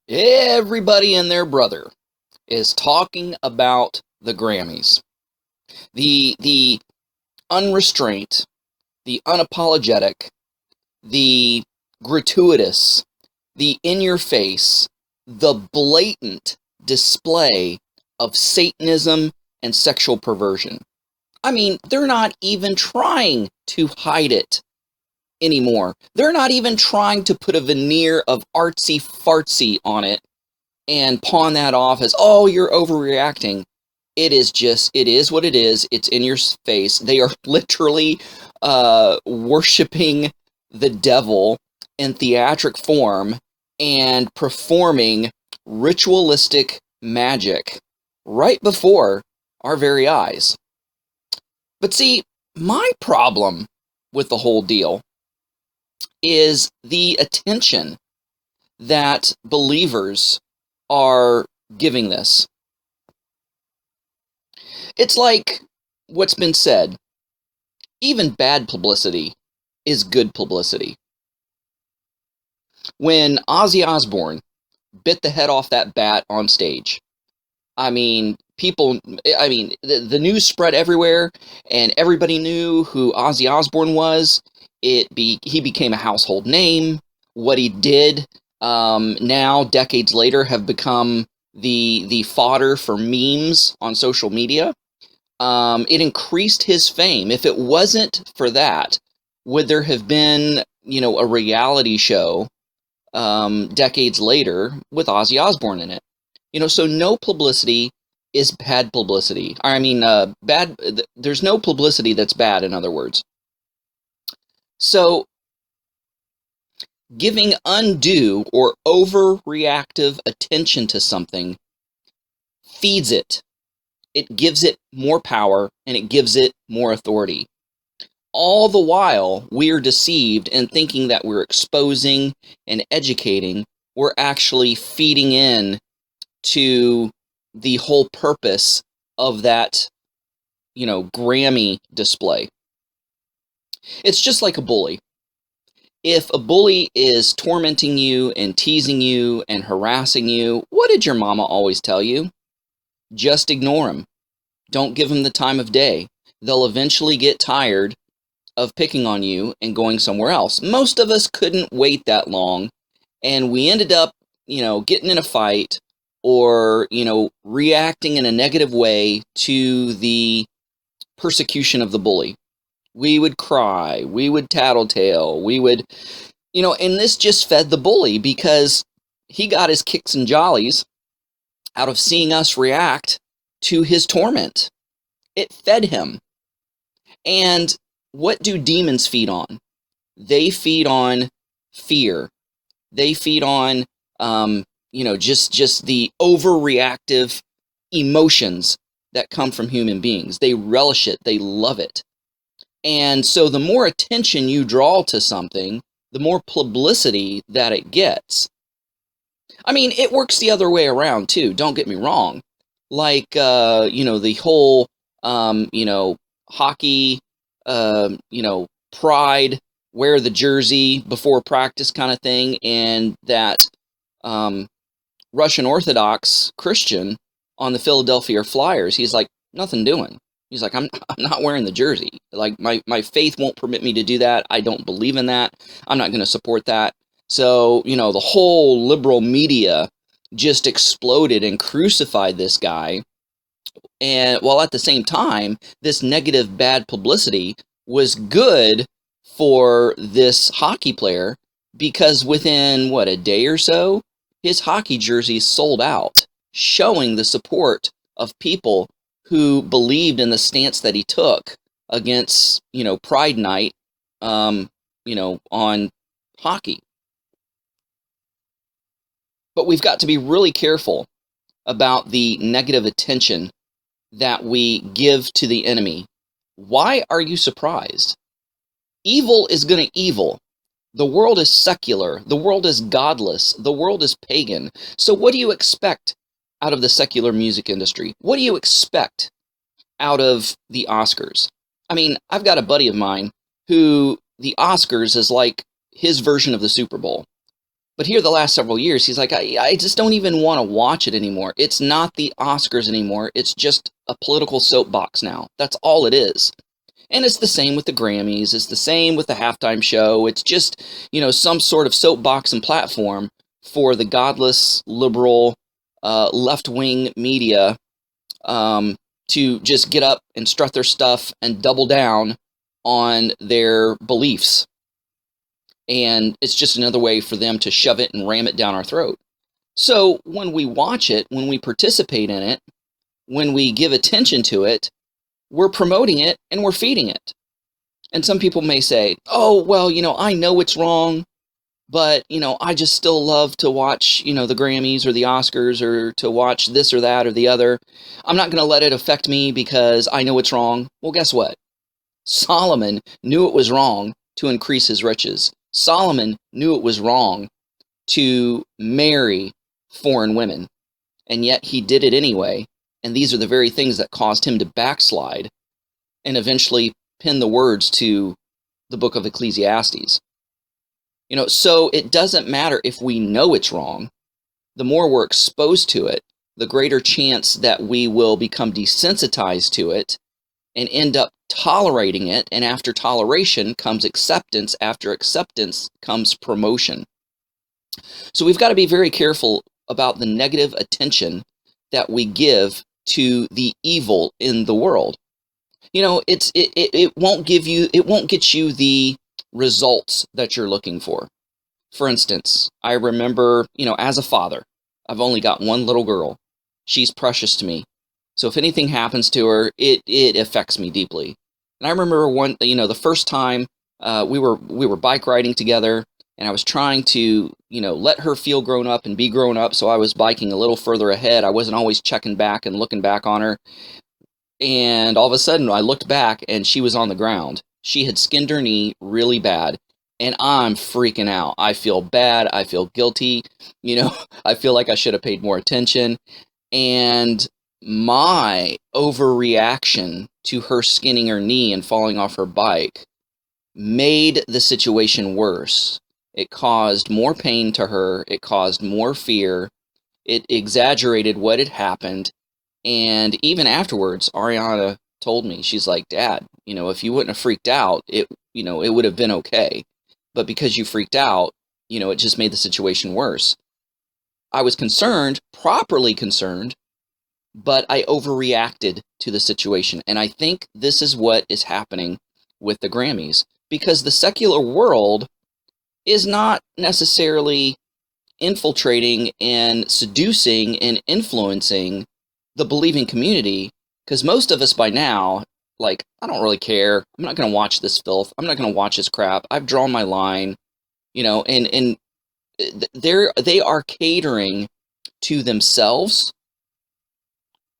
Everybody and their brother is talking about the Grammys. The unrestraint, the unapologetic, the gratuitous, the in-your-face, the blatant display of Satanism and sexual perversion. I mean, they're not even trying to hide it anymore. They're not even trying to put a veneer of artsy-fartsy on it and pawn that off as, oh, you're overreacting. It is what it is. It's in your face. They are literally worshiping the devil in theatric form and performing ritualistic magic right before our very eyes. But see, my problem with the whole deal is the attention that believers are giving this. It's like what's been said, even bad publicity is good publicity. When Ozzy Osbourne bit the head off that bat on stage, the news spread everywhere, and everybody knew who Ozzy Osbourne was. He became a household name. What he did, now, decades later, have become the fodder for memes on social media. It increased his fame. If it wasn't for that, would there have been, a reality show decades later with Ozzy Osbourne in it? So no publicity is bad publicity. There's no publicity that's bad, in other words. So giving undue or overreactive attention to something feeds it. It gives it more power, and it gives it more authority. All the while, we are deceived in thinking that we're exposing and educating. We're actually feeding in to the whole purpose of that, Grammy display. It's just like a bully. If a bully is tormenting you and teasing you and harassing you, what did your mama always tell you? Just ignore them. Don't give them the time of day. They'll eventually get tired of picking on you and going somewhere else. Most of us couldn't wait that long, and we ended up, getting in a fight or, reacting in a negative way to the persecution of the bully. We would cry, we would tattletale, we would, and this just fed the bully because he got his kicks and jollies out of seeing us react to his torment. It fed him. And what do demons feed on? They feed on fear. They feed on, just the overreactive emotions that come from human beings. They relish it. They love it. And so the more attention you draw to something, the more publicity that it gets. It works the other way around too. Don't get me wrong. Like, the whole, hockey, pride, wear the jersey before practice kind of thing. And that Russian Orthodox Christian on the Philadelphia Flyers, he's like, nothing doing. He's like, I'm not wearing the jersey. Like, my faith won't permit me to do that. I don't believe in that. I'm not going to support that. So, the whole liberal media just exploded and crucified this guy. And while at the same time, this negative, bad publicity was good for this hockey player because within, a day or so, his hockey jersey sold out, showing the support of people who believed in the stance that he took against, Pride Night, on hockey. But we've got to be really careful about the negative attention that we give to the enemy. Why are you surprised? Evil is going to evil. The world is secular. The world is godless. The world is pagan. So what do you expect out of the secular music industry? What do you expect out of the Oscars? I've got a buddy of mine who the Oscars is like his version of the Super Bowl. But here the last several years, he's like, I just don't even want to watch it anymore. It's not the Oscars anymore. It's just a political soapbox now. That's all it is. And it's the same with the Grammys. It's the same with the halftime show. It's just, some sort of soapbox and platform for the godless, liberal, left-wing media to just get up and strut their stuff and double down on their beliefs. And it's just another way for them to shove it and ram it down our throat. So when we watch it, when we participate in it, when we give attention to it, we're promoting it and we're feeding it. And some people may say, oh, well, I know it's wrong, but, I just still love to watch, the Grammys or the Oscars, or to watch this or that or the other. I'm not going to let it affect me because I know it's wrong. Well, guess what? Solomon knew it was wrong to increase his riches. Solomon knew it was wrong to marry foreign women, and yet he did it anyway. And these are the very things that caused him to backslide and eventually pen the words to the book of Ecclesiastes. So it doesn't matter if we know it's wrong. The more we're exposed to it, the greater chance that we will become desensitized to it and end up tolerating it. And after toleration comes acceptance. After acceptance comes promotion. So we've got to be very careful about the negative attention that we give to the evil in the world. It won't get you the results that you're looking for. For instance, I remember, as a father, I've only got one little girl. She's precious to me. So if anything happens to her, it affects me deeply. And I remember the first time we were bike riding together, and I was trying to, let her feel grown up and be grown up. So I was biking a little further ahead. I wasn't always checking back and looking back on her. And all of a sudden I looked back and she was on the ground. She had skinned her knee really bad. And I'm freaking out. I feel bad. I feel guilty. I feel like I should have paid more attention. And my overreaction to her skinning her knee and falling off her bike made the situation worse. It caused more pain to her. It caused more fear. It exaggerated what had happened. And even afterwards, Ariana told me, she's like, Dad, if you wouldn't have freaked out, it would have been okay. But because you freaked out, it just made the situation worse. I was concerned, properly concerned, but I overreacted to the situation. And I think this is what is happening with the Grammys, because the secular world is not necessarily infiltrating and seducing and influencing the believing community, because most of us by now, like, I don't really care. I'm not going to watch this filth. I'm not going to watch this crap. I've drawn my line, and they are catering to themselves,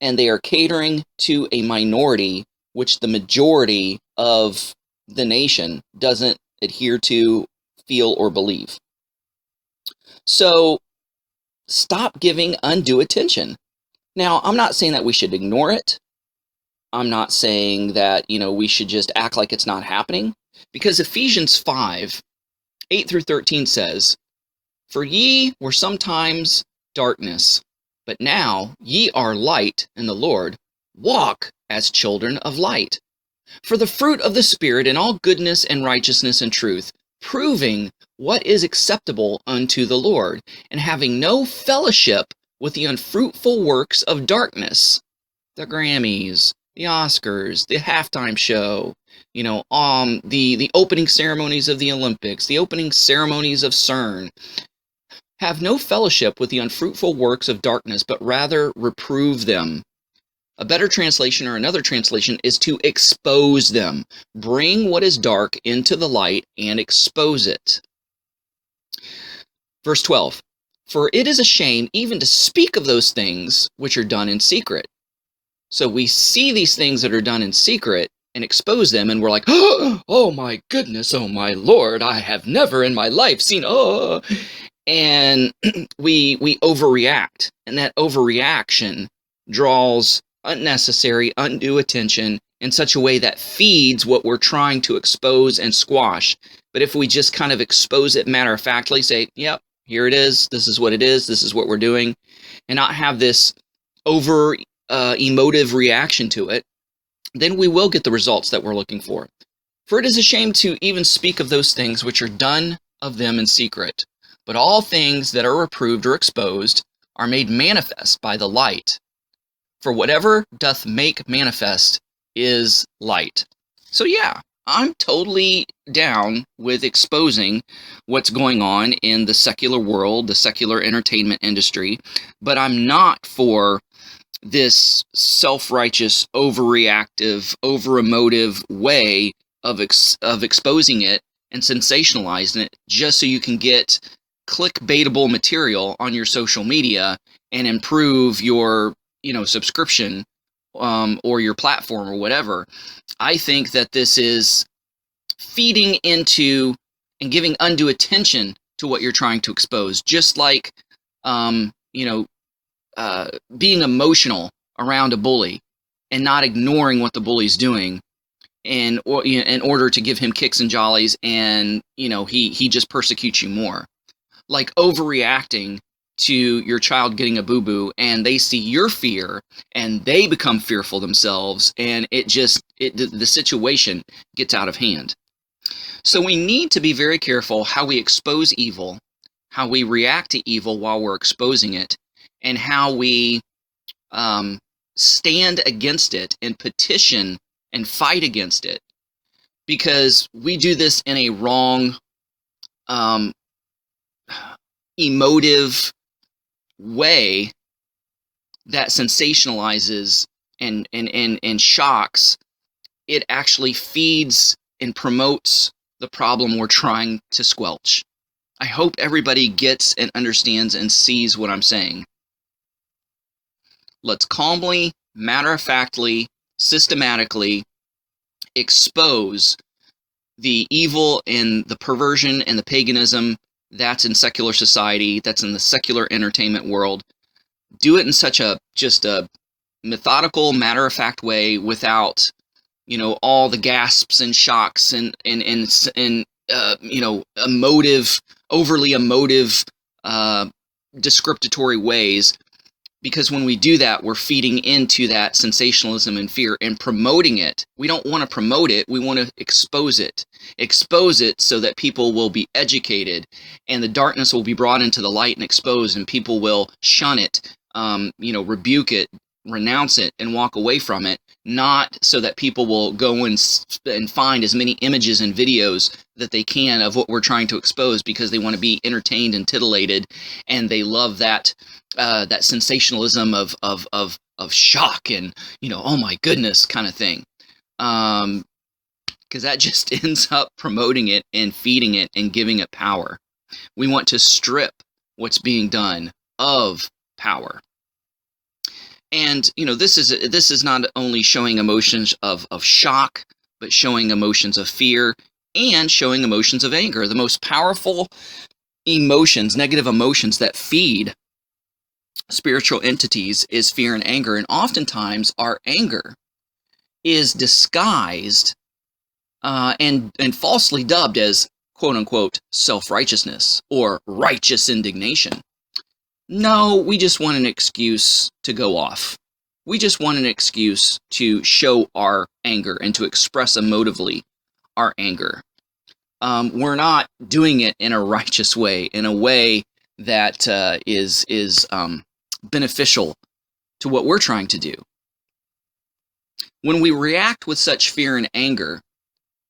and they are catering to a minority, which the majority of the nation doesn't adhere to, feel, or believe. So stop giving undue attention. Now, I'm not saying that we should ignore it. I'm not saying that, we should just act like it's not happening, because Ephesians 5:8-13 says, For ye were sometimes darkness, but now ye are light in the Lord. Walk as children of light. For the fruit of the Spirit in all goodness and righteousness and truth, proving what is acceptable unto the Lord, and having no fellowship with the unfruitful works of darkness, the Grammys, the Oscars, the halftime show, the opening ceremonies of the Olympics, the opening ceremonies of CERN. Have no fellowship with the unfruitful works of darkness, but rather reprove them. A better translation, or another translation, is to expose them. Bring what is dark into the light and expose it. Verse 12. For it is a shame even to speak of those things which are done in secret. So we see these things that are done in secret and expose them, and we're like, oh my goodness, oh my Lord, I have never in my life seen, and we overreact, and that overreaction draws unnecessary, undue attention in such a way that feeds what we're trying to expose and squash. But if we just kind of expose it matter-of-factly, say, yep, here it is, this is what it is, this is what we're doing, and not have this over emotive reaction to it, then we will get the results that we're looking for. For it is a shame to even speak of those things which are done of them in secret. But all things that are reproved or exposed are made manifest by the light. For whatever doth make manifest is light. So yeah, I'm totally down with exposing what's going on in the secular world, the secular entertainment industry, but I'm not for this self-righteous, overreactive, over-emotive way of exposing it and sensationalizing it just so you can get clickbaitable material on your social media and improve your, subscription or your platform or whatever. I think that this is feeding into and giving undue attention to what you're trying to expose, just like being emotional around a bully and not ignoring what the bully's doing in order to give him kicks and jollies, and he just persecutes you more. Like overreacting to your child getting a boo-boo, and they see your fear and they become fearful themselves, and the situation gets out of hand. So we need to be very careful how we expose evil, how we react to evil while we're exposing it, and how we stand against it and petition and fight against it, because we do this in a wrong, emotive way that sensationalizes and shocks. It actually feeds and promotes the problem we're trying to squelch. I hope everybody gets and understands and sees what I'm saying. Let's calmly, matter-of-factly, systematically expose the evil and the perversion and the paganism that's in secular society, that's in the secular entertainment world. Do it in such a methodical, matter-of-fact way, without all the gasps and shocks and overly emotive descriptory ways. Because when we do that, we're feeding into that sensationalism and fear and promoting it. We don't want to promote it. We want to expose it. Expose it so that people will be educated and the darkness will be brought into the light and exposed, and people will shun it, rebuke it, renounce it, and walk away from it. Not so that people will go and find as many images and videos that they can of what we're trying to expose, because they want to be entertained and titillated, and they love that that sensationalism of shock and oh my goodness kind of thing, because that just ends up promoting it and feeding it and giving it power. We want to strip what's being done of power. And this is not only showing emotions of shock, but showing emotions of fear and showing emotions of anger. The most powerful emotions, negative emotions that feed spiritual entities, is fear and anger. And oftentimes our anger is disguised and falsely dubbed as quote-unquote self-righteousness or righteous indignation. No, we just want an excuse to go off. We just want an excuse to show our anger and to express emotively our anger. We're not doing it in a righteous way, in a way that is beneficial to what we're trying to do. When we react with such fear and anger,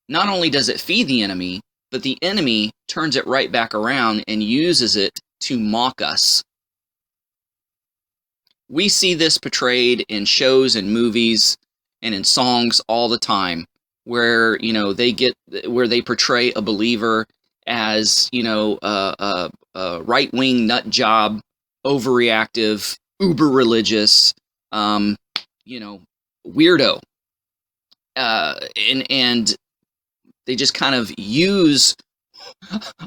not only does it feed the enemy, but the enemy turns it right back around and uses it to mock us. We see this portrayed in shows and movies and in songs all the time, where they portray a believer as a right-wing nut job, overreactive, uber religious, weirdo, and they just kind of use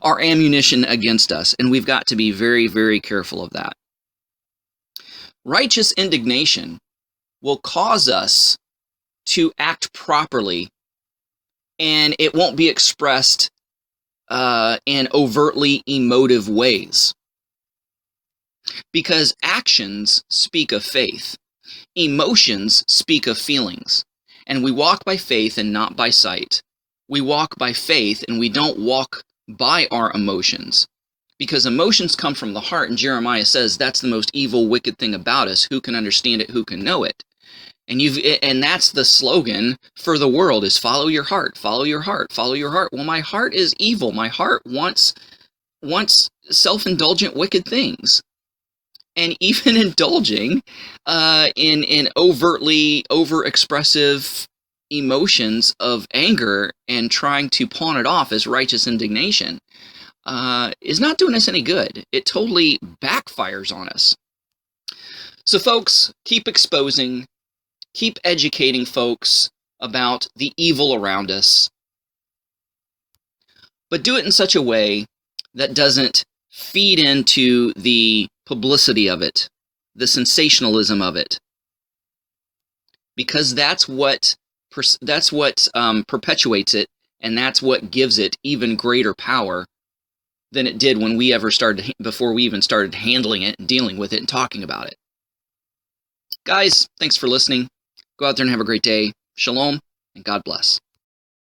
our ammunition against us, and we've got to be very, very careful of that. Righteous indignation will cause us to act properly, and it won't be expressed in overtly emotive ways. Because actions speak of faith. Emotions speak of feelings. And we walk by faith and not by sight. We walk by faith and we don't walk by our emotions. Because emotions come from the heart, and Jeremiah says that's the most evil, wicked thing about us. Who can understand it? Who can know it? And that's the slogan for the world, is follow your heart, follow your heart, follow your heart. Well, my heart is evil. My heart wants self-indulgent, wicked things. And even indulging in overtly overexpressive emotions of anger and trying to pawn it off as righteous indignation is not doing us any good. It totally backfires on us. So folks, keep exposing, keep educating folks about the evil around us, but do it in such a way that doesn't feed into the publicity of it, the sensationalism of it, because that's what perpetuates it, and that's what gives it even greater power than it did when before we even started handling it and dealing with it and talking about it. Guys, thanks for listening. Go out there and have a great day. Shalom, and God bless.